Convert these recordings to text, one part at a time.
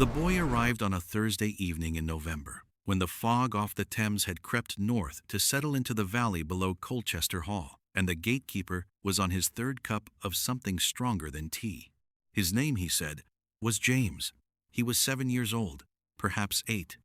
The boy arrived on a Thursday evening in November, when the fog off the Thames had crept north to settle into the valley below Colchester Hall, and the gatekeeper was on his third cup of something stronger than tea. His name, he said, was James. He was 7 years old, perhaps 8.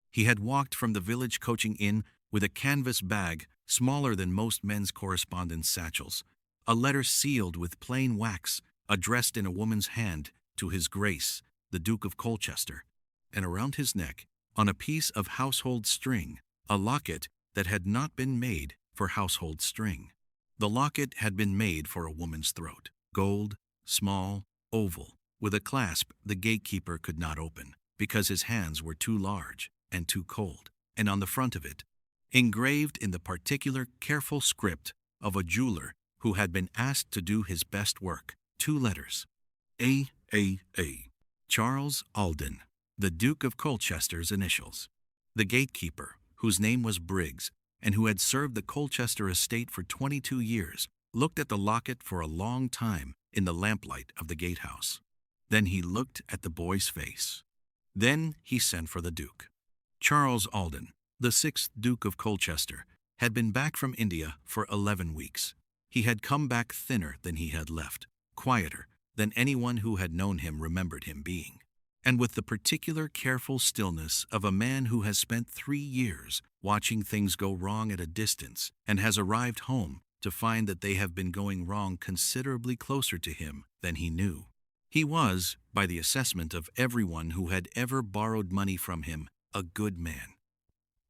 He had walked from the village coaching inn with a canvas bag smaller than most men's correspondence satchels, a letter sealed with plain wax, addressed in a woman's hand to His Grace, the Duke of Colchester, and around his neck, on a piece of household string, a locket that had not been made for household string. The locket had been made for a woman's throat, gold, small, oval, with a clasp the gatekeeper could not open, because his hands were too large and too cold, and on the front of it, engraved in the particular careful script of a jeweler who had been asked to do his best work, 2 letters, A. Charles Alden, the Duke of Colchester's initials. The gatekeeper, whose name was Briggs, and who had served the Colchester estate for 22 years, looked at the locket for a long time in the lamplight of the gatehouse. Then he looked at the boy's face. Then he sent for the Duke. Charles Alden, the 6th Duke of Colchester, had been back from India for 11 weeks. He had come back thinner than he had left, quieter than anyone who had known him remembered him being, and with the particular careful stillness of a man who has spent 3 years watching things go wrong at a distance and has arrived home to find that they have been going wrong considerably closer to him than he knew. He was, by the assessment of everyone who had ever borrowed money from him, a good man.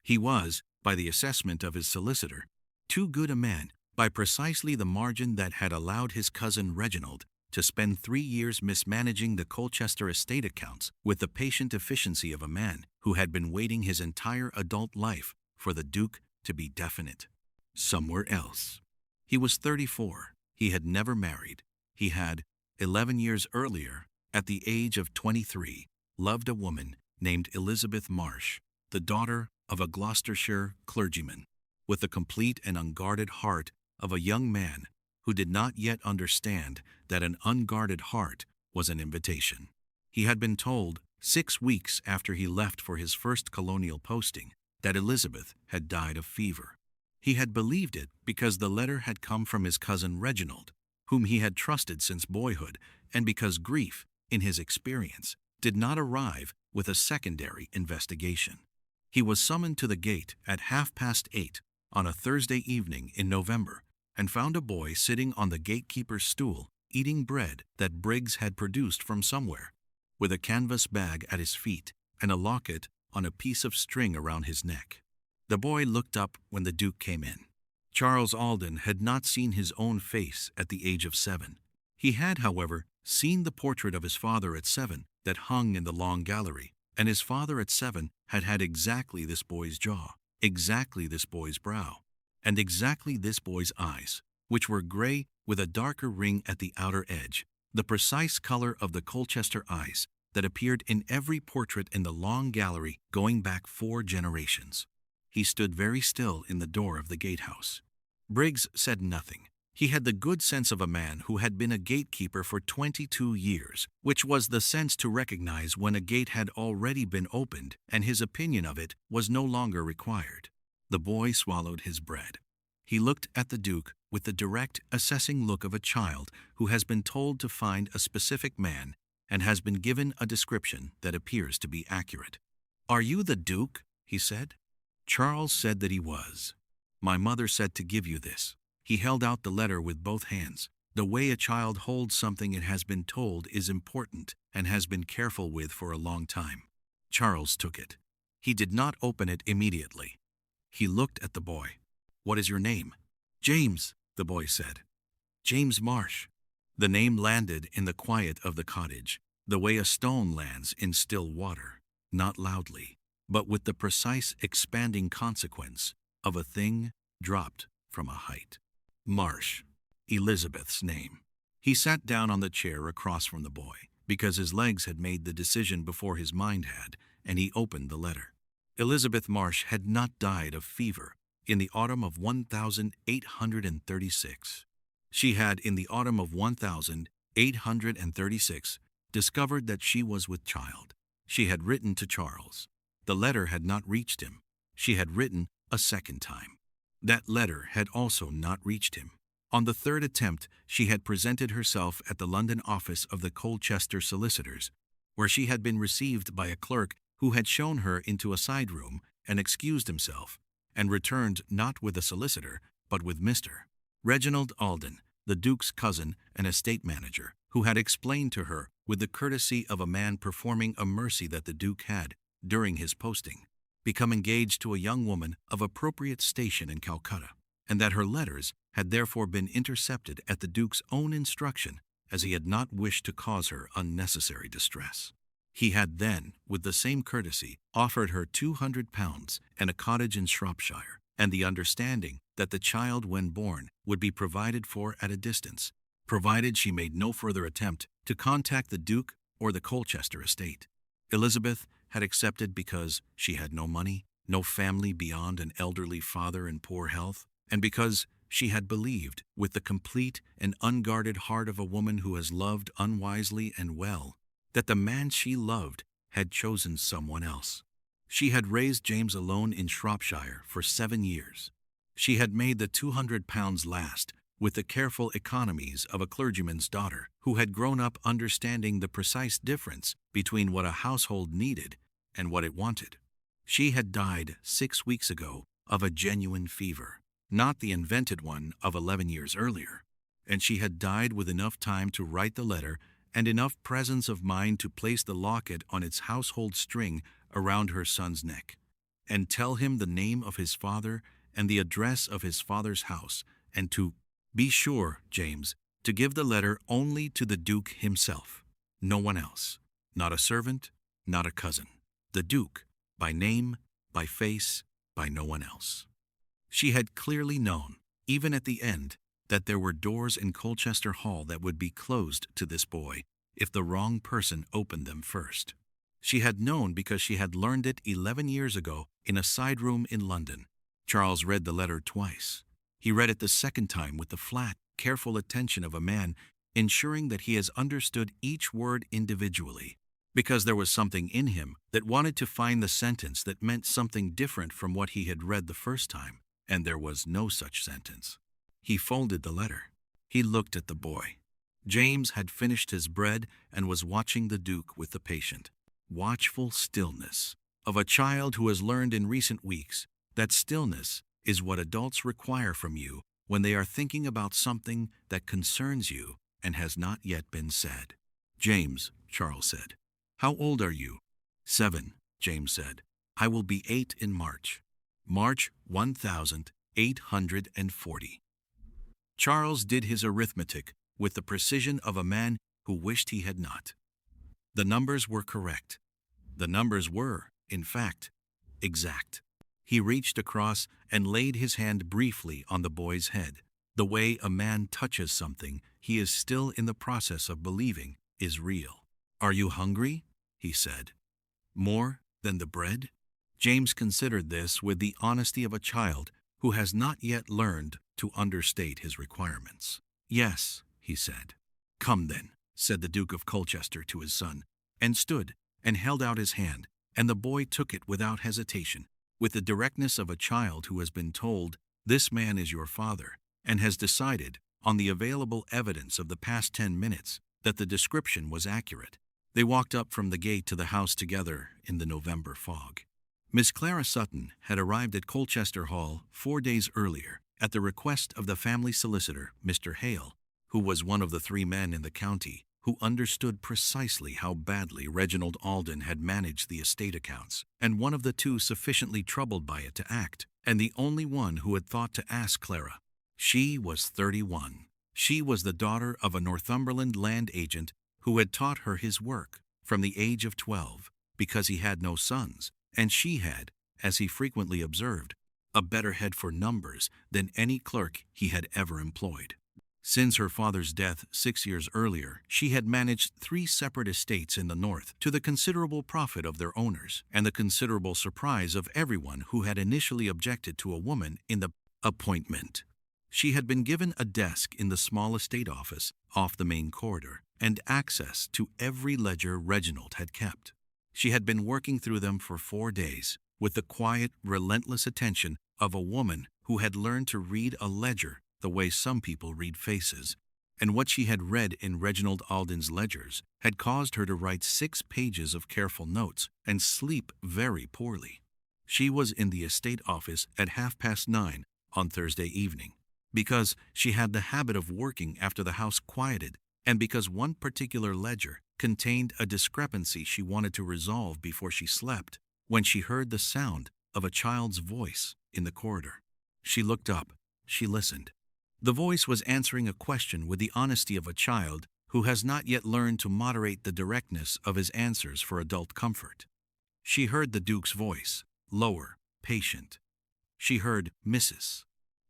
He was, by the assessment of his solicitor, too good a man, by precisely the margin that had allowed his cousin Reginald to spend 3 years mismanaging the Colchester estate accounts with the patient efficiency of a man who had been waiting his entire adult life for the Duke to be definite. Somewhere else. He was 34. He had never married. He had, 11 years earlier, at the age of 23, loved a woman named Elizabeth Marsh, the daughter of a Gloucestershire clergyman, with the complete and unguarded heart of a young man who did not yet understand that an unguarded heart was an invitation. He had been told, 6 weeks after he left for his first colonial posting, that Elizabeth had died of fever. He had believed it because the letter had come from his cousin Reginald, whom he had trusted since boyhood, and because grief, in his experience, did not arrive with a secondary investigation. He was summoned to the gate at 8:30 on a Thursday evening in November, and found a boy sitting on the gatekeeper's stool eating bread that Briggs had produced from somewhere, with a canvas bag at his feet and a locket on a piece of string around his neck. The boy looked up when the Duke came in. Charles Alden had not seen his own face at the age of 7. He had, however, seen the portrait of his father at 7 that hung in the long gallery, and his father at 7 had had exactly this boy's jaw, exactly this boy's brow, and exactly this boy's eyes, which were gray with a darker ring at the outer edge, the precise color of the Colchester eyes that appeared in every portrait in the long gallery going back 4 generations. He stood very still in the door of the gatehouse. Briggs said nothing. He had the good sense of a man who had been a gatekeeper for 22 years, which was the sense to recognize when a gate had already been opened and his opinion of it was no longer required. The boy swallowed his bread. He looked at the Duke with the direct, assessing look of a child who has been told to find a specific man and has been given a description that appears to be accurate. "Are you the Duke?" he said. Charles said that he was. "My mother said to give you this." He held out the letter with both hands. The way a child holds something it has been told is important and has been careful with for a long time. Charles took it. He did not open it immediately. He looked at the boy. "What is your name?" "James," the boy said. "James Marsh." The name landed in the quiet of the cottage, the way a stone lands in still water, not loudly, but with the precise expanding consequence of a thing dropped from a height. Marsh, Elizabeth's name. He sat down on the chair across from the boy, because his legs had made the decision before his mind had, and he opened the letter. Elizabeth Marsh had not died of fever in the autumn of 1836. She had, in the autumn of 1836, discovered that she was with child. She had written to Charles. The letter had not reached him. She had written a second time. That letter had also not reached him. On the third attempt, she had presented herself at the London office of the Colchester solicitors, where she had been received by a clerk who had shown her into a side room and excused himself, and returned not with a solicitor, but with Mr. Reginald Alden, the Duke's cousin and estate manager, who had explained to her, with the courtesy of a man performing a mercy, that the Duke had, during his posting, become engaged to a young woman of appropriate station in Calcutta, and that her letters had therefore been intercepted at the Duke's own instruction, as he had not wished to cause her unnecessary distress. He had then, with the same courtesy, offered her £200 and a cottage in Shropshire, and the understanding that the child, when born, would be provided for at a distance, provided she made no further attempt to contact the Duke or the Colchester estate. Elizabeth had accepted because she had no money, no family beyond an elderly father in poor health, and because she had believed, with the complete and unguarded heart of a woman who has loved unwisely and well, that the man she loved had chosen someone else. She had raised James alone in Shropshire for 7 years. She had made the £200 last with the careful economies of a clergyman's daughter who had grown up understanding the precise difference between what a household needed and what it wanted. She had died 6 weeks ago of a genuine fever, not the invented one of 11 years earlier, and she had died with enough time to write the letter and enough presence of mind to place the locket on its household string around her son's neck, and tell him the name of his father and the address of his father's house, and to be sure, James, to give the letter only to the Duke himself, no one else, not a servant, not a cousin. The Duke, by name, by face, by no one else. She had clearly known, even at the end, that there were doors in Colchester Hall that would be closed to this boy if the wrong person opened them first. She had known because she had learned it 11 years ago in a side room in London. Charles read the letter twice. He read it the second time with the flat, careful attention of a man, ensuring that he has understood each word individually, because there was something in him that wanted to find the sentence that meant something different from what he had read the first time, and there was no such sentence. He folded the letter. He looked at the boy. James had finished his bread and was watching the Duke with the patient, watchful stillness of a child who has learned in recent weeks that stillness is what adults require from you when they are thinking about something that concerns you and has not yet been said. "James," Charles said, "how old are you?" "7, James said. "I will be 8 in March. March 1840. Charles did his arithmetic with the precision of a man who wished he had not. The numbers were correct. The numbers were, in fact, exact. He reached across and laid his hand briefly on the boy's head. The way a man touches something he is still in the process of believing is real. "Are you hungry?" he said. "More than the bread?" James considered this with the honesty of a child who has not yet learned to understate his requirements. "Yes," he said. "Come then," said the Duke of Colchester to his son, and stood and held out his hand, and the boy took it without hesitation, with the directness of a child who has been told, "This man is your father," and has decided, on the available evidence of the past 10 minutes, that the description was accurate. They walked up from the gate to the house together in the November fog. Miss Clara Sutton had arrived at Colchester Hall 4 days earlier, at the request of the family solicitor, Mr. Hale, who was one of the 3 men in the county who understood precisely how badly Reginald Alden had managed the estate accounts, and one of the 2 sufficiently troubled by it to act, and the only one who had thought to ask Clara. She was 31. She was the daughter of a Northumberland land agent who had taught her his work from the age of 12, because he had no sons, and she had, as he frequently observed, a better head for numbers than any clerk he had ever employed. Since her father's death 6 years earlier, she had managed 3 separate estates in the north, to the considerable profit of their owners, and the considerable surprise of everyone who had initially objected to a woman in the appointment. She had been given a desk in the small estate office off the main corridor, and access to every ledger Reginald had kept. She had been working through them for 4 days, with the quiet, relentless attention of a woman who had learned to read a ledger the way some people read faces. And what she had read in Reginald Alden's ledgers had caused her to write 6 pages of careful notes and sleep very poorly. She was in the estate office at 9:30 on Thursday evening, because she had the habit of working after the house quieted, and because one particular ledger contained a discrepancy she wanted to resolve before she slept, when she heard the sound of a child's voice in the corridor. She looked up. She listened. The voice was answering a question with the honesty of a child who has not yet learned to moderate the directness of his answers for adult comfort. She heard the Duke's voice, lower, patient. She heard Mrs.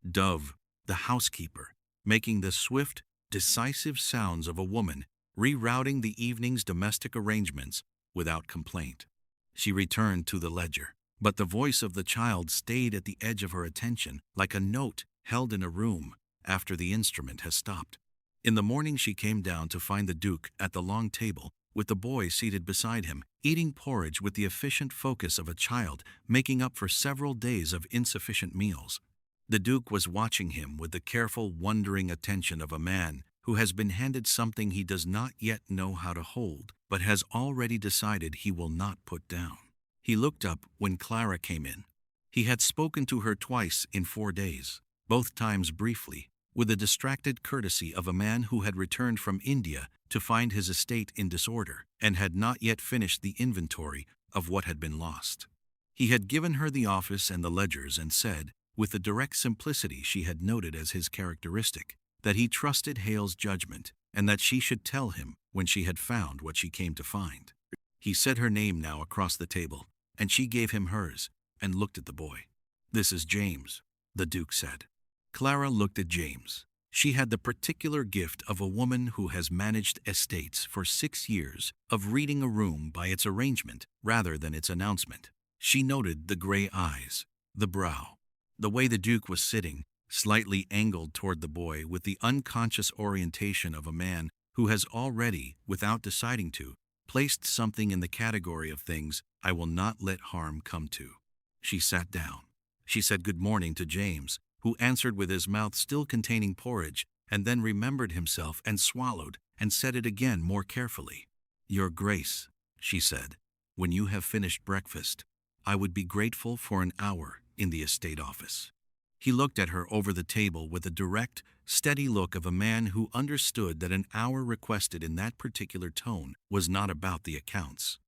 Dove, the housekeeper, making the swift, decisive sounds of a woman rerouting the evening's domestic arrangements without complaint. She returned to the ledger, but the voice of the child stayed at the edge of her attention like a note held in a room after the instrument has stopped. In the morning she came down to find the Duke at the long table, with the boy seated beside him, eating porridge with the efficient focus of a child making up for several days of insufficient meals. The Duke was watching him with the careful, wondering attention of a man who has been handed something he does not yet know how to hold, but has already decided he will not put down. He looked up when Clara came in. He had spoken to her twice in 4 days, both times briefly, with the distracted courtesy of a man who had returned from India to find his estate in disorder and had not yet finished the inventory of what had been lost. He had given her the office and the ledgers and said, with the direct simplicity she had noted as his characteristic, that he trusted Hale's judgment and that she should tell him when she had found what she came to find. He said her name now across the table, and she gave him hers and looked at the boy. "This is James," the Duke said. Clara looked at James. She had the particular gift of a woman who has managed estates for 6 years of reading a room by its arrangement rather than its announcement. She noted the gray eyes, the brow, the way the Duke was sitting, slightly angled toward the boy with the unconscious orientation of a man who has already, without deciding to, placed something in the category of things I will not let harm come to. She sat down. She said good morning to James, who answered with his mouth still containing porridge, and then remembered himself and swallowed and said it again more carefully. "Your Grace," she said, "when you have finished breakfast, I would be grateful for an hour in the estate office." He looked at her over the table with the direct, steady look of a man who understood that an hour requested in that particular tone was not about the accounts.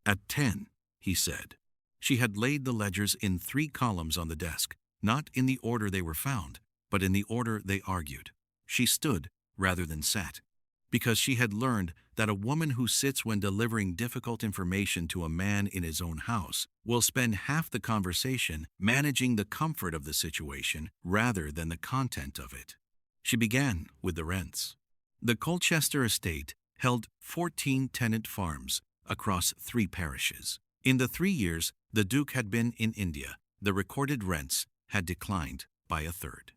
"At 10, he said. She had laid the ledgers in 3 columns on the desk, not in the order they were found, but in the order they argued. She stood rather than sat, because she had learned that a woman who sits when delivering difficult information to a man in his own house will spend half the conversation managing the comfort of the situation rather than the content of it. She began with the rents. The Colchester estate held 14 tenant farms across 3 parishes. In the 3 years the Duke had been in India, the recorded rents had declined by 1/3.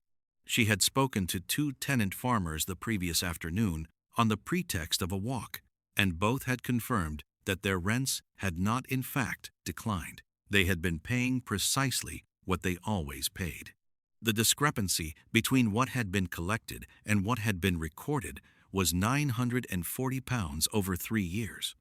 She had spoken to 2 tenant farmers the previous afternoon on the pretext of a walk, and both had confirmed that their rents had not in fact declined. They had been paying precisely what they always paid. The discrepancy between what had been collected and what had been recorded was £940 over 3 years.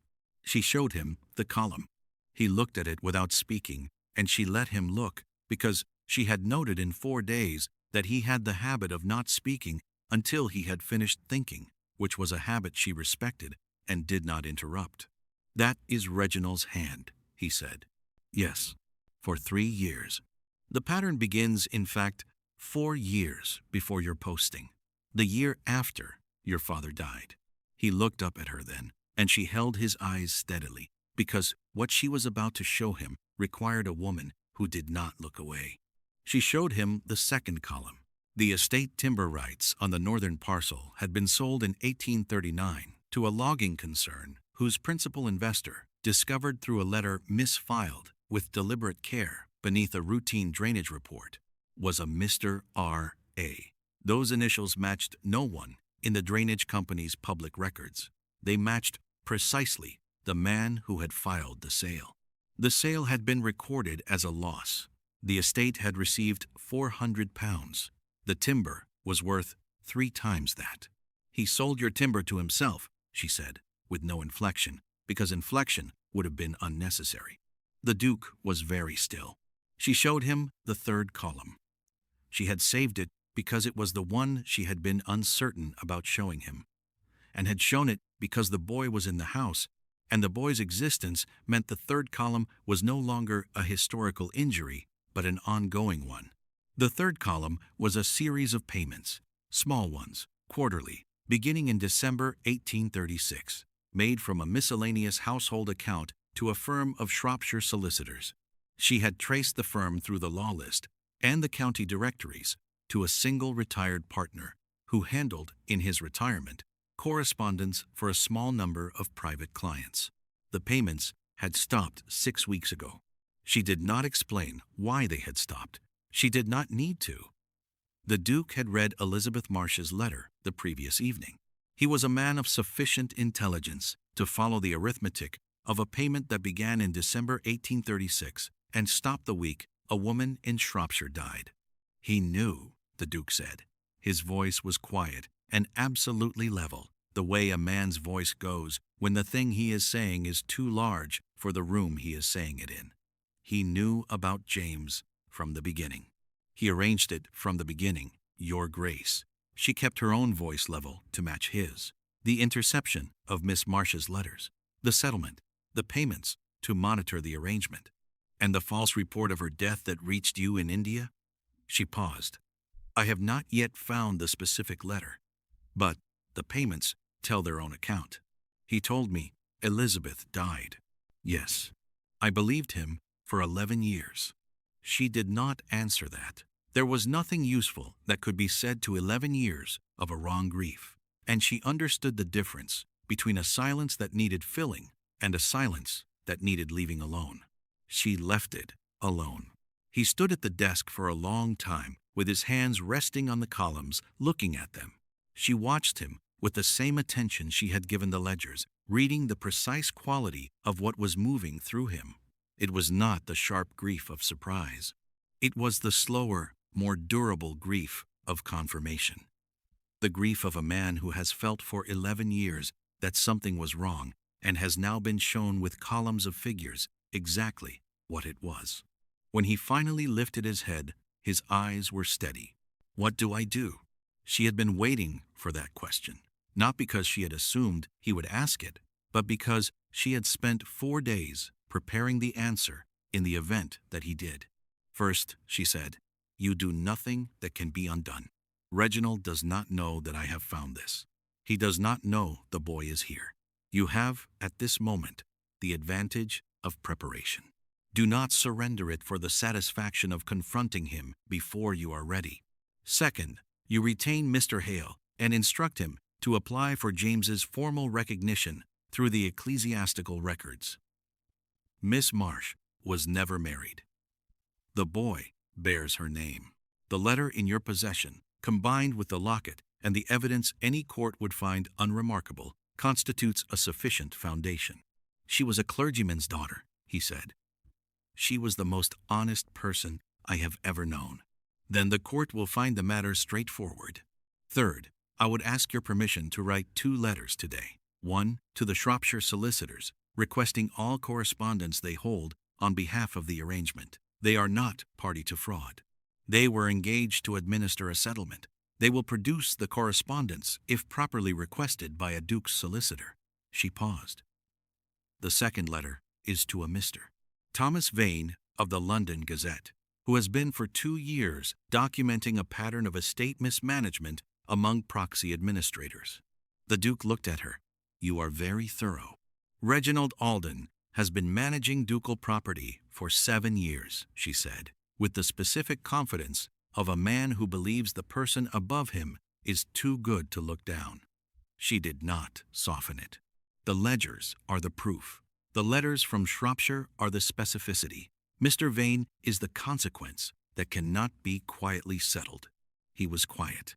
She showed him the column. He looked at it without speaking, and she let him look, because she had noted in 4 days that he had the habit of not speaking until he had finished thinking, which was a habit she respected and did not interrupt. "That is Reginald's hand," he said. "Yes, for 3 years. The pattern begins, in fact, 4 years before your posting, the year after your father died." He looked up at her then, and she held his eyes steadily, because what she was about to show him required a woman who did not look away. She showed him the 2nd column. The estate timber rights on the northern parcel had been sold in 1839 to a logging concern whose principal investor, discovered through a letter misfiled with deliberate care beneath a routine drainage report, was a Mr. R.A. Those initials matched no one in the drainage company's public records. They matched precisely the man who had filed the sale. The sale had been recorded as a loss. The estate had received £400. The timber was worth 3 times that. "He sold your timber to himself," she said, with no inflection, because inflection would have been unnecessary. The Duke was very still. She showed him the 3rd column. She had saved it because it was the one she had been uncertain about showing him, and had shown it because the boy was in the house, and the boy's existence meant the 3rd column was no longer a historical injury, but an ongoing one. The 3rd column was a series of payments, small ones, quarterly, beginning in December 1836, made from a miscellaneous household account to a firm of Shropshire solicitors. She had traced the firm through the law list and the county directories to a single retired partner who handled, in his retirement, correspondence for a small number of private clients. The payments had stopped 6 weeks ago. She did not explain why they had stopped. She did not need to. The Duke had read Elizabeth Marsh's letter the previous evening. He was a man of sufficient intelligence to follow the arithmetic of a payment that began in December 1836 and stopped the week a woman in Shropshire died. He knew, the Duke said. His voice was quiet and absolutely level, the way a man's voice goes when the thing he is saying is too large for the room he is saying it in. He knew about James from the beginning. He arranged it from the beginning, Your Grace. She kept her own voice level to match his. The interception of Miss Marsh's letters, the settlement, the payments to monitor the arrangement, and the false report of her death that reached you in India? She paused. I have not yet found the specific letter, but the payments tell their own account. He told me Elizabeth died. Yes, I believed him for 11 years. She did not answer that. There was nothing useful that could be said to 11 years of a wrong grief, and she understood the difference between a silence that needed filling and a silence that needed leaving alone. She left it alone. He stood at the desk for a long time, with his hands resting on the columns, looking at them. She watched him with the same attention she had given the ledgers, reading the precise quality of what was moving through him. It was not the sharp grief of surprise. It was the slower, more durable grief of confirmation. The grief of a man who has felt for 11 years that something was wrong and has now been shown with columns of figures exactly what it was. When he finally lifted his head, his eyes were steady. What do I do? She had been waiting for that question, not because she had assumed he would ask it, but because she had spent 4 days preparing the answer in the event that he did. First, she said, you do nothing that can be undone. Reginald does not know that I have found this. He does not know the boy is here. You have, at this moment, the advantage of preparation. Do not surrender it for the satisfaction of confronting him before you are ready. Second, you retain Mr. Hale and instruct him to apply for James's formal recognition through the ecclesiastical records. Miss Marsh was never married. The boy bears her name. The letter in your possession, combined with the locket and the evidence any court would find unremarkable, constitutes a sufficient foundation. She was a clergyman's daughter, he said. She was the most honest person I have ever known. Then the court will find the matter straightforward. Third, I would ask your permission to write 2 letters today. One to the Shropshire solicitors, requesting all correspondence they hold on behalf of the arrangement. They are not party to fraud. They were engaged to administer a settlement. They will produce the correspondence if properly requested by a Duke's solicitor. She paused. The second letter is to a Mr. Thomas Vane of the London Gazette, who has been for 2 years documenting a pattern of estate mismanagement among proxy administrators. The Duke looked at her. You are very thorough. Reginald Alden has been managing ducal property for 7 years, she said, with the specific confidence of a man who believes the person above him is too good to look down. She did not soften it. The ledgers are the proof. The letters from Shropshire are the specificity. Mr. Vane is the consequence that cannot be quietly settled. He was quiet.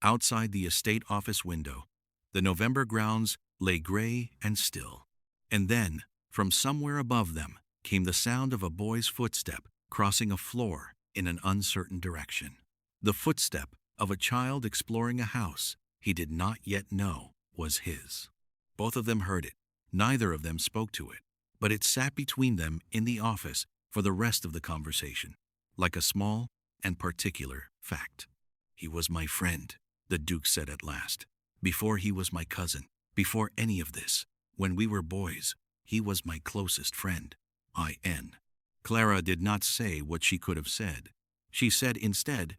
Outside the estate office window, the November grounds lay gray and still. And then, from somewhere above them, came the sound of a boy's footstep crossing a floor in an uncertain direction. The footstep of a child exploring a house he did not yet know was his. Both of them heard it. Neither of them spoke to it, but it sat between them in the office for the rest of the conversation, like a small and particular fact. "He was my friend," the Duke said at last. "Before he was my cousin, before any of this, when we were boys, he was my closest friend. I.N." Clara did not say what she could have said. She said instead,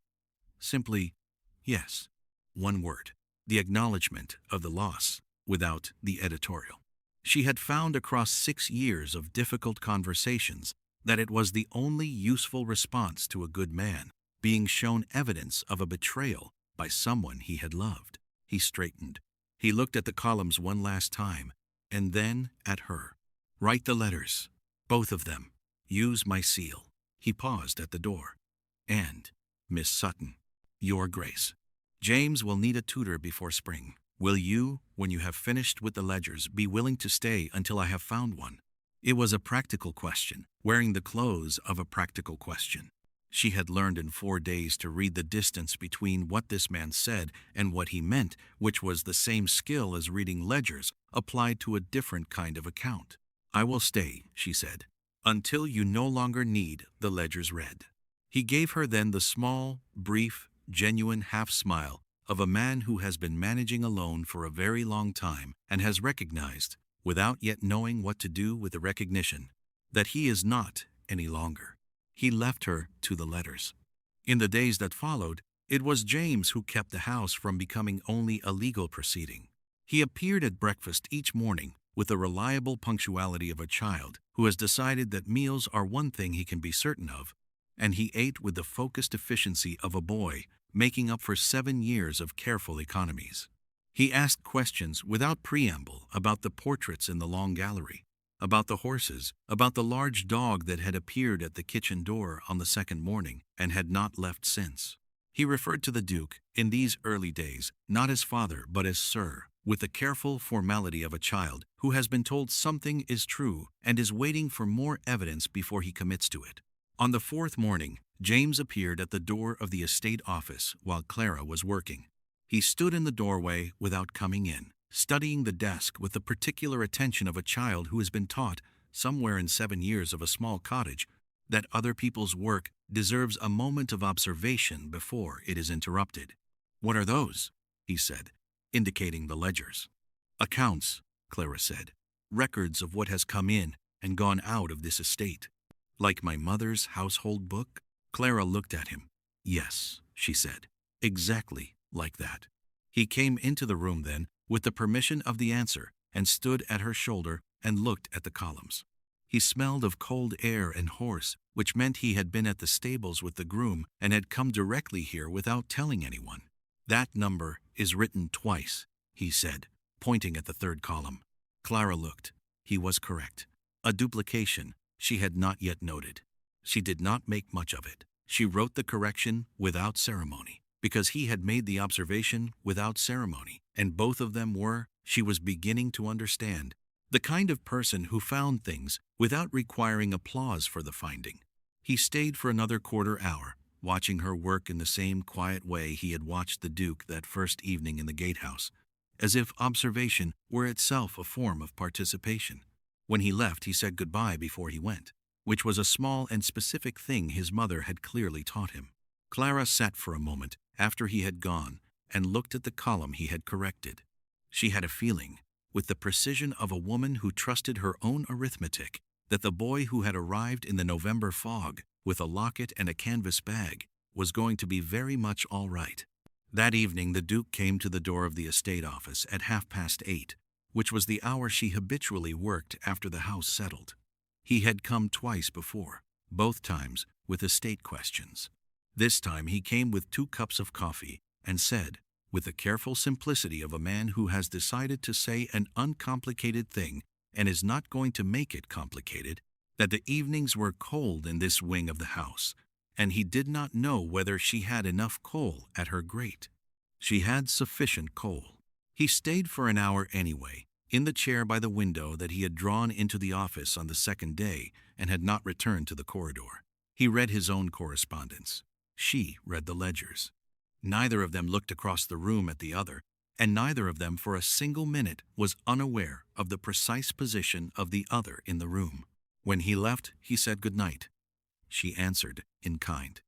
simply, "Yes." One word, the acknowledgement of the loss, without the editorial. She had found across 6 years of difficult conversations that it was the only useful response to a good man being shown evidence of a betrayal by someone he had loved. He straightened. He looked at the columns one last time, and then at her. "Write the letters, both of them. Use my seal." He paused at the door. "And, Miss Sutton, Your Grace, James will need a tutor before spring. Will you, when you have finished with the ledgers, be willing to stay until I have found one?" It was a practical question, wearing the clothes of a practical question. She had learned in 4 days to read the distance between what this man said and what he meant, which was the same skill as reading ledgers applied to a different kind of account. "I will stay," she said, "until you no longer need the ledgers read." He gave her then the small, brief, genuine half-smile of a man who has been managing alone for a very long time and has recognized, without yet knowing what to do with the recognition, that he is not any longer. He left her to the letters. In the days that followed, it was James who kept the house from becoming only a legal proceeding. He appeared at breakfast each morning with the reliable punctuality of a child who has decided that meals are one thing he can be certain of, and he ate with the focused efficiency of a boy, making up for 7 years of careful economies. He asked questions without preamble about the portraits in the long gallery, about the horses, about the large dog that had appeared at the kitchen door on the second morning and had not left since. He referred to the Duke, in these early days, not as father but as sir, with the careful formality of a child who has been told something is true and is waiting for more evidence before he commits to it. On the 4th morning, James appeared at the door of the estate office while Clara was working. He stood in the doorway without coming in, studying the desk with the particular attention of a child who has been taught, somewhere in 7 years of a small cottage, that other people's work deserves a moment of observation before it is interrupted. "What are those?" he said, indicating the ledgers. "Accounts," Clara said. "Records of what has come in and gone out of this estate." "Like my mother's household book?" Clara looked at him. "Yes," she said, "exactly like that." He came into the room then, with the permission of the answer, and stood at her shoulder and looked at the columns. He smelled of cold air and horse, which meant he had been at the stables with the groom and had come directly here without telling anyone. "That number is written twice," he said, pointing at the 3rd column. Clara looked. He was correct. A duplication she had not yet noted. She did not make much of it. She wrote the correction without ceremony, because he had made the observation without ceremony, and both of them were, she was beginning to understand, the kind of person who found things without requiring applause for the finding. He stayed for another quarter-hour, watching her work in the same quiet way he had watched the Duke that first evening in the gatehouse, as if observation were itself a form of participation. When he left, he said goodbye before he went, which was a small and specific thing his mother had clearly taught him. Clara sat for a moment after he had gone and looked at the column he had corrected. She had a feeling, with the precision of a woman who trusted her own arithmetic, that the boy who had arrived in the November fog with a locket and a canvas bag was going to be very much all right. That evening the Duke came to the door of the estate office at 8:30, which was the hour she habitually worked after the house settled. He had come twice before, both times with estate questions. This time he came with 2 cups of coffee and said, with the careful simplicity of a man who has decided to say an uncomplicated thing and is not going to make it complicated, that the evenings were cold in this wing of the house, and he did not know whether she had enough coal at her grate. She had sufficient coal. He stayed for an hour anyway, in the chair by the window that he had drawn into the office on the second day and had not returned to the corridor. He read his own correspondence. She read the ledgers. Neither of them looked across the room at the other, and neither of them for a single minute was unaware of the precise position of the other in the room. When he left, he said good night. She answered in kind.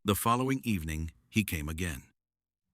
The following evening, he came again.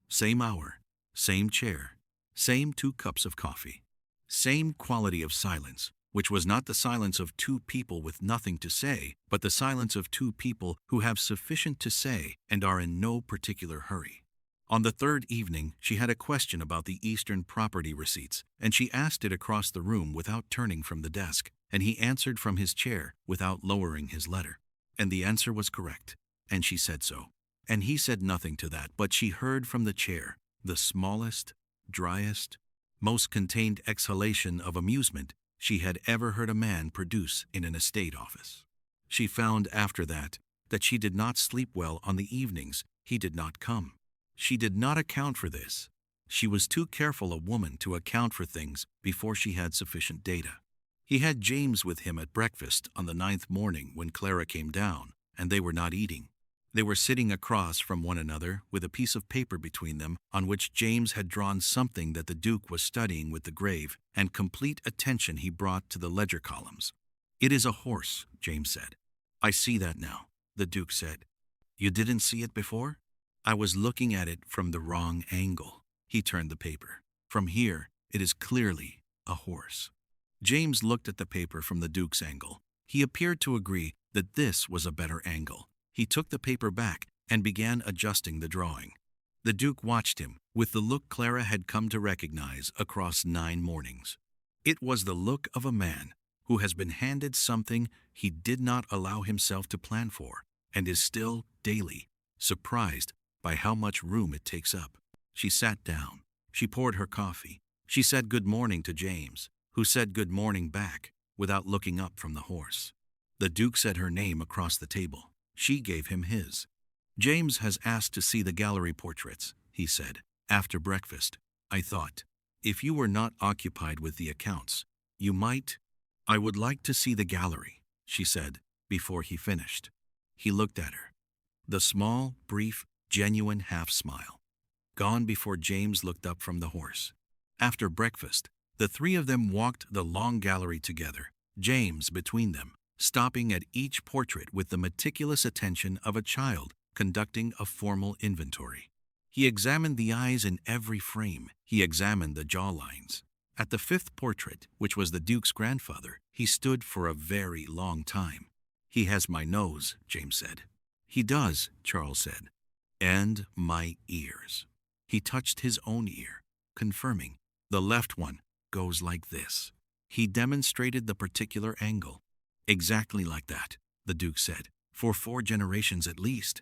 Same hour, same chair, same 2 cups of coffee. Same quality of silence, which was not the silence of 2 people with nothing to say, but the silence of 2 people who have sufficient to say and are in no particular hurry. On the 3rd evening, she had a question about the Eastern property receipts, and she asked it across the room without turning from the desk, and he answered from his chair without lowering his letter. And the answer was correct, and she said so. And he said nothing to that, but she heard from the chair the smallest, driest, most contained exhalation of amusement she had ever heard a man produce in an estate office. She found after that she did not sleep well on the evenings he did not come. She did not account for this. She was too careful a woman to account for things before she had sufficient data. He had James with him at breakfast on the 9th morning when Clara came down, and they were not eating. They were sitting across from one another with a piece of paper between them on which James had drawn something that the Duke was studying with the grave and complete attention he brought to the ledger columns. "It is a horse," James said. "I see that now," the Duke said. "You didn't see it before?" "I was looking at it from the wrong angle." He turned the paper. "From here, it is clearly a horse." James looked at the paper from the Duke's angle. He appeared to agree that this was a better angle. He took the paper back and began adjusting the drawing. The Duke watched him with the look Clara had come to recognize across 9 mornings. It was the look of a man who has been handed something he did not allow himself to plan for and is still, daily, surprised by how much room it takes up. She sat down. She poured her coffee. She said good morning to James, who said good morning back without looking up from the horse. The Duke said her name across the table. She gave him his. "James has asked to see the gallery portraits," he said, after breakfast. "I thought, if you were not occupied with the accounts, you might—" "I would like to see the gallery," she said, before he finished. He looked at her. The small, brief, genuine half-smile gone before James looked up from the horse. After breakfast, the 3 of them walked the long gallery together, James between them, stopping at each portrait with the meticulous attention of a child conducting a formal inventory. He examined the eyes in every frame. He examined the jawlines. At the 5th portrait, which was the Duke's grandfather, he stood for a very long time. "He has my nose," James said. "He does," Charles said. "And my ears." He touched his own ear, confirming. "The left one goes like this." He demonstrated the particular angle. "Exactly like that," the Duke said, "for 4 generations at least."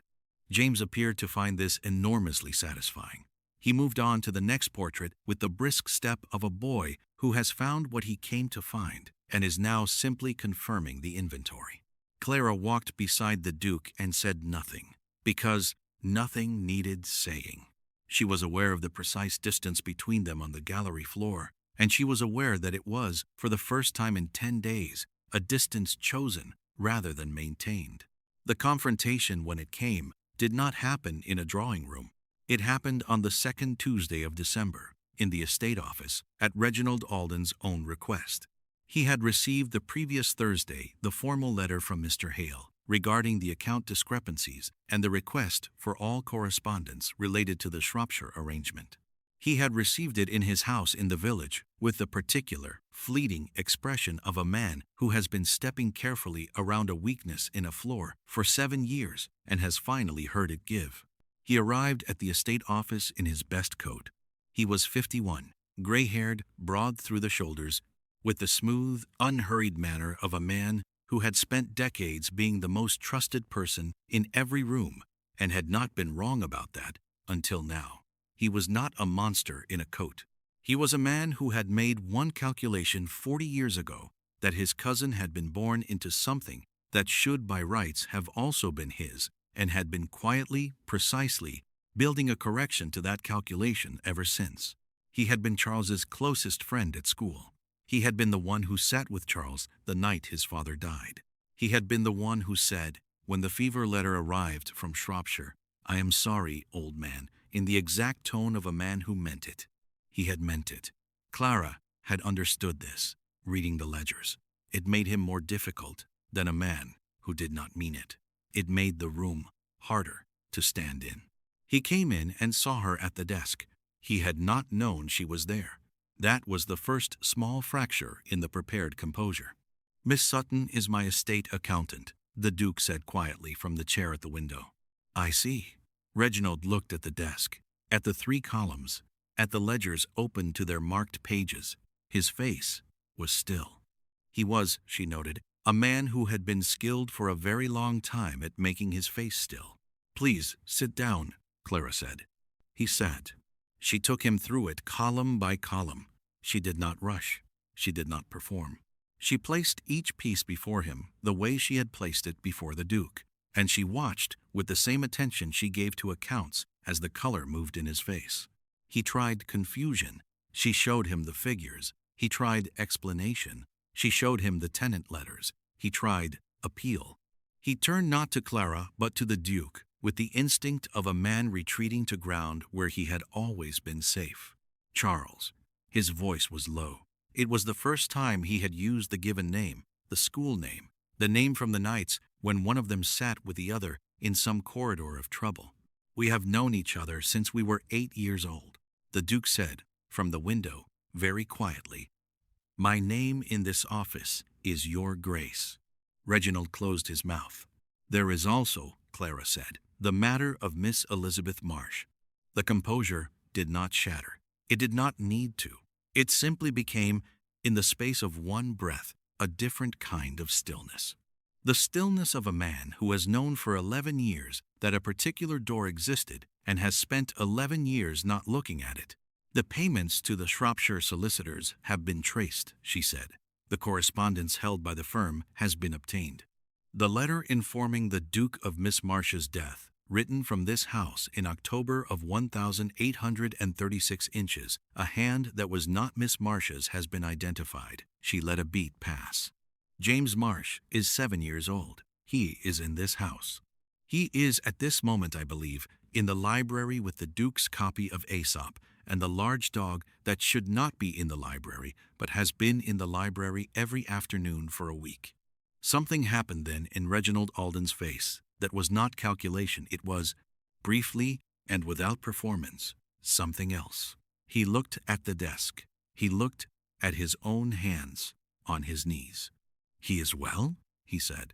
James appeared to find this enormously satisfying. He moved on to the next portrait with the brisk step of a boy who has found what he came to find and is now simply confirming the inventory. Clara walked beside the Duke and said nothing, because nothing needed saying. She was aware of the precise distance between them on the gallery floor, and she was aware that it was, for the first time in 10 days, a distance chosen rather than maintained. The confrontation, when it came, did not happen in a drawing room. It happened on the 2nd Tuesday of December, in the estate office, at Reginald Alden's own request. He had received the previous Thursday the formal letter from Mr. Hale regarding the account discrepancies and the request for all correspondence related to the Shropshire arrangement. He had received it in his house in the village with the particular, fleeting expression of a man who has been stepping carefully around a weakness in a floor for 7 years and has finally heard it give. He arrived at the estate office in his best coat. He was 51, gray-haired, broad through the shoulders, with the smooth, unhurried manner of a man who had spent decades being the most trusted person in every room and had not been wrong about that until now. He was not a monster in a coat. He was a man who had made one calculation 40 years ago, that his cousin had been born into something that should by rights have also been his, and had been quietly, precisely, building a correction to that calculation ever since. He had been Charles's closest friend at school. He had been the one who sat with Charles the night his father died. He had been the one who said, when the fever letter arrived from Shropshire, "I am sorry, old man," in the exact tone of a man who meant it. He had meant it. Clara had understood this, reading the ledgers. It made him more difficult than a man who did not mean it. It made the room harder to stand in. He came in and saw her at the desk. He had not known she was there. That was the first small fracture in the prepared composure. "Miss Sutton is my estate accountant," the Duke said quietly from the chair at the window. "I see." Reginald looked at the desk, at the 3 columns, at the ledgers open to their marked pages. His face was still. He was, she noted, a man who had been skilled for a very long time at making his face still. "Please, sit down," Clara said. He sat. She took him through it column by column. She did not rush. She did not perform. She placed each piece before him the way she had placed it before the Duke, and she watched with the same attention she gave to accounts as the color moved in his face. He tried confusion. She showed him the figures. He tried explanation. She showed him the tenant letters. He tried appeal. He turned not to Clara but to the Duke, with the instinct of a man retreating to ground where he had always been safe. "Charles." His voice was low. It was the first time he had used the given name, the school name, the name from the nights when one of them sat with the other in some corridor of trouble. "We have known each other since we were 8 years old," the Duke said from the window, very quietly. "My name in this office is Your Grace." Reginald closed his mouth. "There is also," Clara said, "the matter of Miss Elizabeth Marsh." The composure did not shatter. It did not need to. It simply became, in the space of one breath, a different kind of stillness. The stillness of a man who has known for 11 years that a particular door existed and has spent 11 years not looking at it. "The payments to the Shropshire solicitors have been traced," she said. "The correspondence held by the firm has been obtained. The letter informing the Duke of Miss Marsh's death, written from this house in October of 1836 inches, a hand that was not Miss Marsh's has been identified." She let a beat pass. "James Marsh is 7 years old. He is in this house. He is at this moment, I believe, in the library with the Duke's copy of Aesop and the large dog that should not be in the library but has been in the library every afternoon for a week." Something happened then in Reginald Alden's face that was not calculation. It was, briefly and without performance, something else. He looked at the desk. He looked at his own hands on his knees. "He is well?" he said.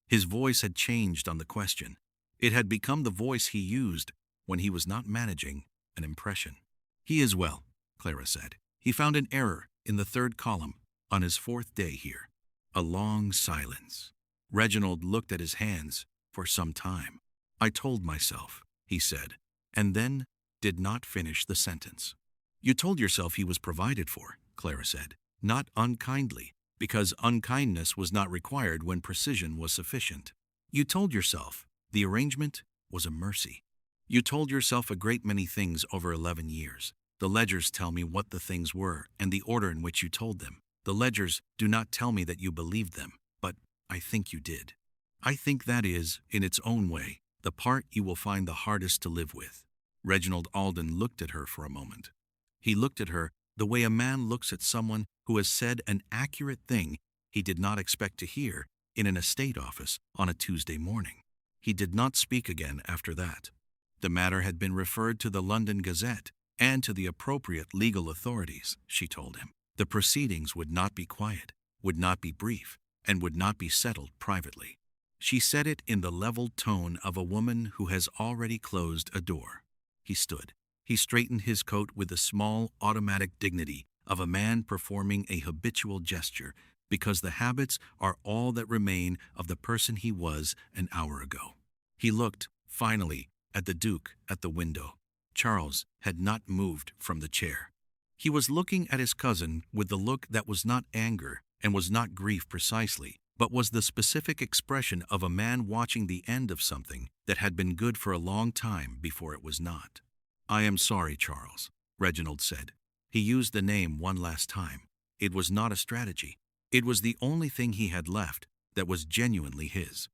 His voice had changed on the question. It had become the voice he used when he was not managing an impression. "He is well," Clara said. "He found an error in the 3rd column on his 4th day here." A long silence. Reginald looked at his hands for some time. "I told myself," he said, and then did not finish the sentence. "You told yourself he was provided for," Clara said, "not unkindly, because unkindness was not required when precision was sufficient. You told yourself the arrangement was a mercy. You told yourself a great many things over 11 years. The ledgers tell me what the things were and the order in which you told them. The ledgers do not tell me that you believed them, but I think you did. I think that is, in its own way, the part you will find the hardest to live with." Reginald Alden looked at her for a moment. He looked at her the way a man looks at someone who has said an accurate thing he did not expect to hear in an estate office on a Tuesday morning. He did not speak again after that. The matter had been referred to the London Gazette and to the appropriate legal authorities, she told him. The proceedings would not be quiet, would not be brief, and would not be settled privately. She said it in the leveled tone of a woman who has already closed a door. He stood. He straightened his coat with the small, automatic dignity of a man performing a habitual gesture, because the habits are all that remain of the person he was an hour ago. He looked, finally, at the Duke at the window. Charles had not moved from the chair. He was looking at his cousin with the look that was not anger and was not grief precisely, but was the specific expression of a man watching the end of something that had been good for a long time before it was not. "I am sorry, Charles," Reginald said. He used the name one last time. It was not a strategy. It was the only thing he had left that was genuinely his.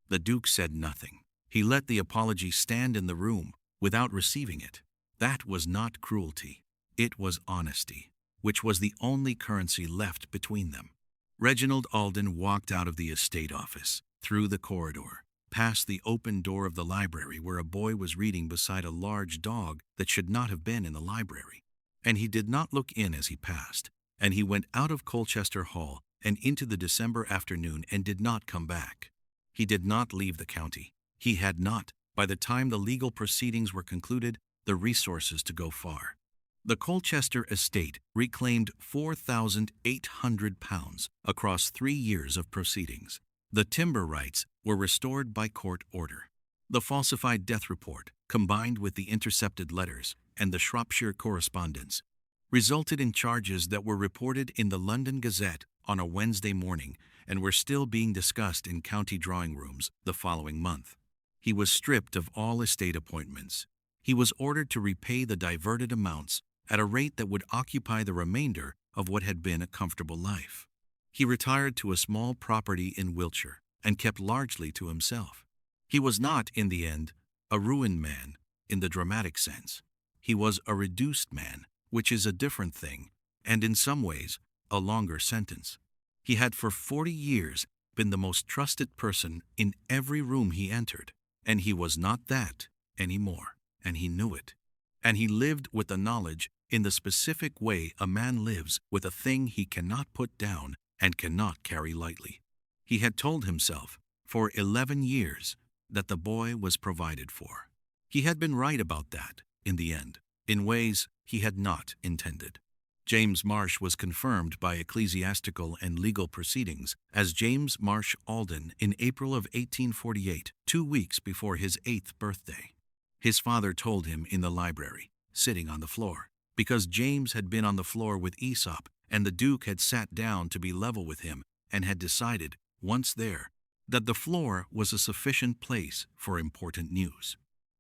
The Duke said nothing. He let the apology stand in the room without receiving it. That was not cruelty. It was honesty, which was the only currency left between them. Reginald Alden walked out of the estate office, through the corridor, past the open door of the library where a boy was reading beside a large dog that should not have been in the library. And he did not look in as he passed, and he went out of Colchester Hall and into the December afternoon and did not come back. He did not leave the county. He had not, by the time the legal proceedings were concluded, the resources to go far. The Colchester estate reclaimed £4,800 across 3 years of proceedings. The timber rights were restored by court order. The falsified death report, combined with the intercepted letters and the Shropshire correspondence, resulted in charges that were reported in the London Gazette on a Wednesday morning and were still being discussed in county drawing rooms the following month. He was stripped of all estate appointments. He was ordered to repay the diverted amounts at a rate that would occupy the remainder of what had been a comfortable life. He retired to a small property in Wiltshire and kept largely to himself. He was not, in the end, a ruined man in the dramatic sense. He was a reduced man, which is a different thing, and in some ways, a longer sentence. He had for 40 years been the most trusted person in every room he entered, and he was not that anymore, and he knew it. And he lived with the knowledge in the specific way a man lives with a thing he cannot put down and cannot carry lightly. He had told himself for 11 years that the boy was provided for. He had been right about that, in the end, in ways he had not intended. James Marsh was confirmed by ecclesiastical and legal proceedings as James Marsh Alden in April of 1848, 2 weeks before his 8th birthday. His father told him in the library, sitting on the floor, because James had been on the floor with Aesop and the Duke had sat down to be level with him and had decided, once there, that the floor was a sufficient place for important news.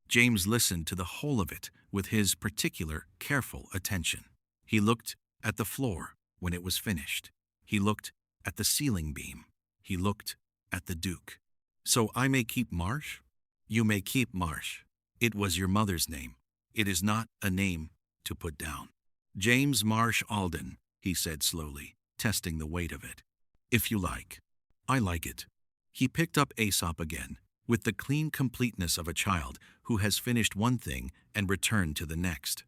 James listened to the whole of it with his particular, careful attention. He looked at the floor when it was finished. He looked at the ceiling beam. He looked at the Duke. "So I may keep Marsh?" "You may keep Marsh. It was your mother's name. It is not a name to put down." "James Marsh Alden," he said slowly, testing the weight of it. "If you like." "I like it." He picked up Aesop again, with the clean completeness of a child who has finished one thing and returned to the next.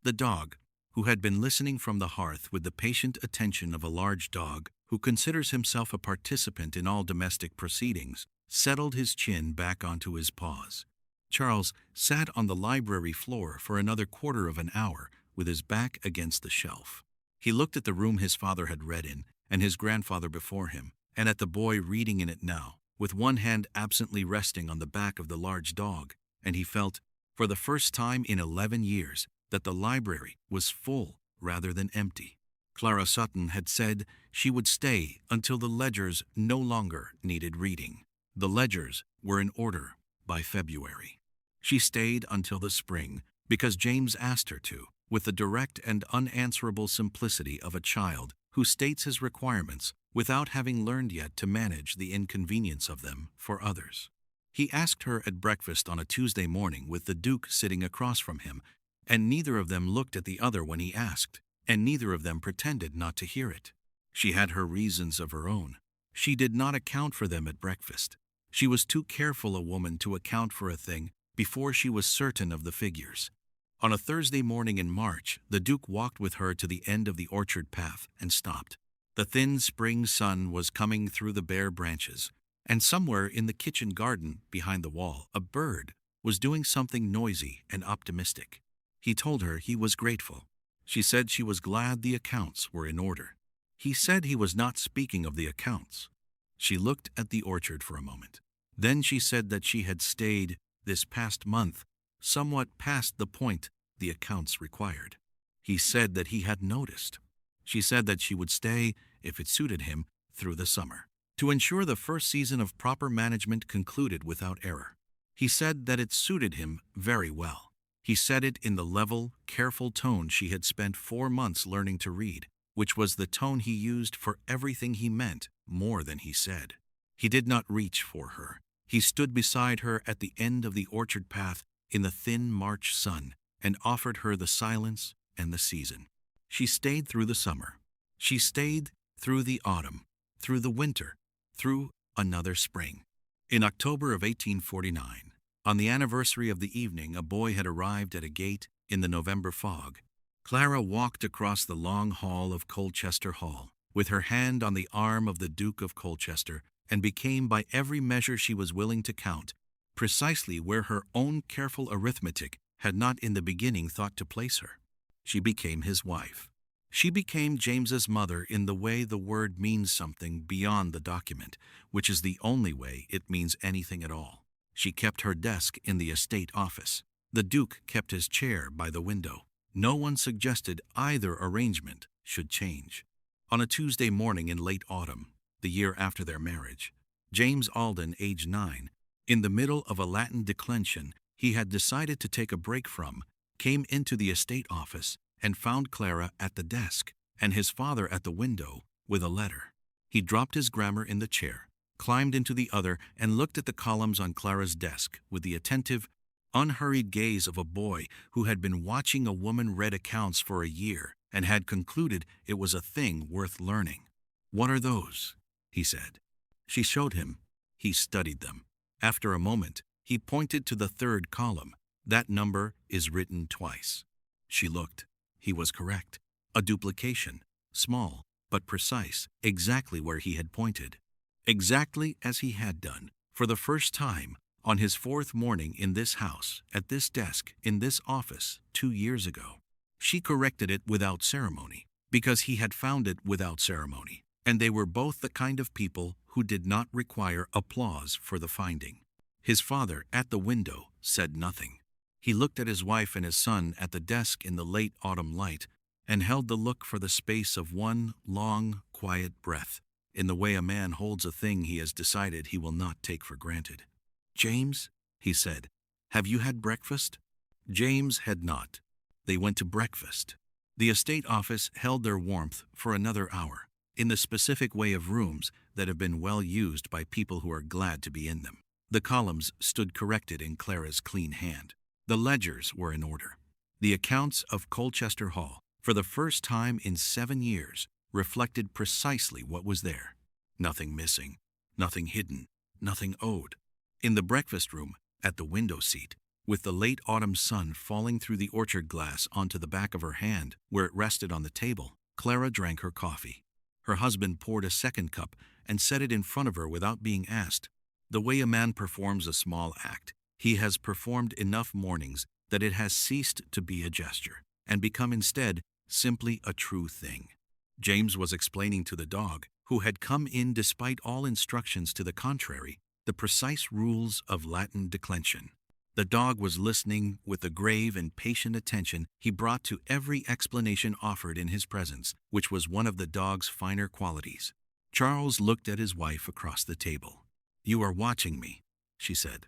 The dog, who had been listening from the hearth with the patient attention of a large dog who considers himself a participant in all domestic proceedings, settled his chin back onto his paws. Charles sat on the library floor for another quarter of an hour with his back against the shelf. He looked at the room his father had read in and his grandfather before him, and at the boy reading in it now, with one hand absently resting on the back of the large dog, and he felt, for the first time in 11 years, that the library was full rather than empty. Clara Sutton had said she would stay until the ledgers no longer needed reading. The ledgers were in order by February. She stayed until the spring because James asked her to, with the direct and unanswerable simplicity of a child who states his requirements without having learned yet to manage the inconvenience of them for others. He asked her at breakfast on a Tuesday morning with the Duke sitting across from him, and neither of them looked at the other when he asked, and neither of them pretended not to hear it. She had her reasons of her own. She did not account for them at breakfast. She was too careful a woman to account for a thing before she was certain of the figures. On a Thursday morning in March, the Duke walked with her to the end of the orchard path and stopped. The thin spring sun was coming through the bare branches, and somewhere in the kitchen garden behind the wall, a bird was doing something noisy and optimistic. He told her he was grateful. She said she was glad the accounts were in order. He said he was not speaking of the accounts. She looked at the orchard for a moment. Then she said that she had stayed this past month somewhat past the point the accounts required. He said that he had noticed. She said that she would stay, if it suited him, through the summer, to ensure the first season of proper management concluded without error. He said that it suited him very well. He said it in the level, careful tone she had spent 4 months learning to read, which was the tone he used for everything he meant more than he said. He did not reach for her. He stood beside her at the end of the orchard path in the thin March sun and offered her the silence and the season. She stayed through the summer. She stayed through the autumn, through the winter, through another spring. In October of 1849, on the anniversary of the evening a boy had arrived at a gate in the November fog, Clara walked across the long hall of Colchester Hall, with her hand on the arm of the Duke of Colchester, and became, by every measure she was willing to count, precisely where her own careful arithmetic had not in the beginning thought to place her. She became his wife. She became James's mother in the way the word means something beyond the document, which is the only way it means anything at all. She kept her desk in the estate office. The Duke kept his chair by the window. No one suggested either arrangement should change. On a Tuesday morning in late autumn, the year after their marriage, James Alden, aged 9, in the middle of a Latin declension he had decided to take a break from, came into the estate office and found Clara at the desk and his father at the window with a letter. He dropped his grammar in the chair, climbed into the other, and looked at the columns on Clara's desk with the attentive, unhurried gaze of a boy who had been watching a woman read accounts for a year and had concluded it was a thing worth learning. "What are those?" he said. She showed him. He studied them. After a moment, he pointed to the third column. "That number is written twice." She looked. He was correct. A duplication, small but precise, exactly where he had pointed. Exactly as he had done, for the first time, on his fourth morning in this house, at this desk, in this office, 2 years ago. She corrected it without ceremony, because he had found it without ceremony, and they were both the kind of people who did not require applause for the finding. His father, at the window, said nothing. He looked at his wife and his son at the desk in the late autumn light, and held the look for the space of one long, quiet breath, in the way a man holds a thing he has decided he will not take for granted. "James," he said, "have you had breakfast?" James had not. They went to breakfast. The estate office held their warmth for another hour, in the specific way of rooms that have been well used by people who are glad to be in them. The columns stood corrected in Clara's clean hand. The ledgers were in order. The accounts of Colchester Hall, for the first time in 7 years, reflected precisely what was there. Nothing missing, nothing hidden, nothing owed. In the breakfast room, at the window seat, with the late autumn sun falling through the orchard glass onto the back of her hand where it rested on the table, Clara drank her coffee. Her husband poured a second cup and set it in front of her without being asked. The way a man performs a small act, he has performed enough mornings that it has ceased to be a gesture and become instead simply a true thing. James was explaining to the dog, who had come in despite all instructions to the contrary, the precise rules of Latin declension. The dog was listening with the grave and patient attention he brought to every explanation offered in his presence, which was one of the dog's finer qualities. Charles looked at his wife across the table. "You are watching me," she said.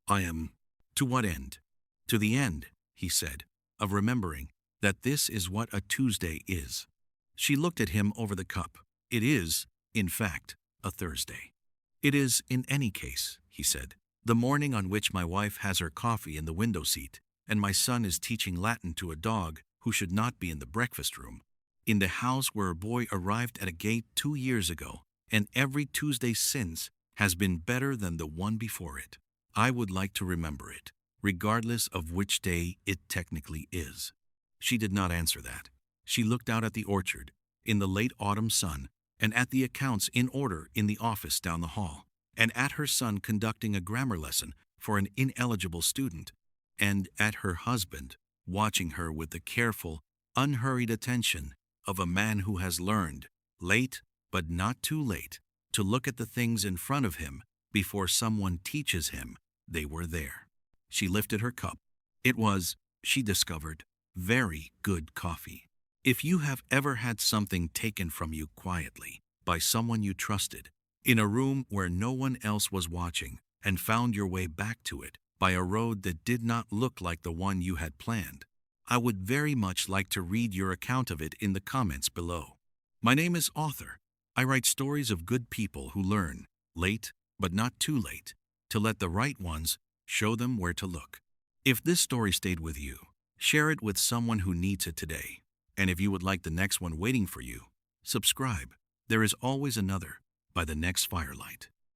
"I am. To what end?" "To the end," he said, "of remembering that this is what a Tuesday is." She looked at him over the cup. "It is, in fact, a Thursday." "It is in any case," he said, "the morning on which my wife has her coffee in the window seat, and my son is teaching Latin to a dog who should not be in the breakfast room, in the house where a boy arrived at a gate 2 years ago, and every Tuesday since has been better than the one before it. I would like to remember it, regardless of which day it technically is." She did not answer that. She looked out at the orchard, in the late autumn sun, and at the accounts in order in the office down the hall, and at her son conducting a grammar lesson for an ineligible student, and at her husband watching her with the careful, unhurried attention of a man who has learned, late but not too late, to look at the things in front of him before someone teaches him they were there. She lifted her cup. It was, she discovered, very good coffee. If you have ever had something taken from you quietly, by someone you trusted, in a room where no one else was watching, and found your way back to it by a road that did not look like the one you had planned, I would very much like to read your account of it in the comments below. My name is Author. I write stories of good people who learn, late but not too late, to let the right ones show them where to look. If this story stayed with you, share it with someone who needs it today. And if you would like the next one waiting for you, subscribe. There is always another by the next firelight.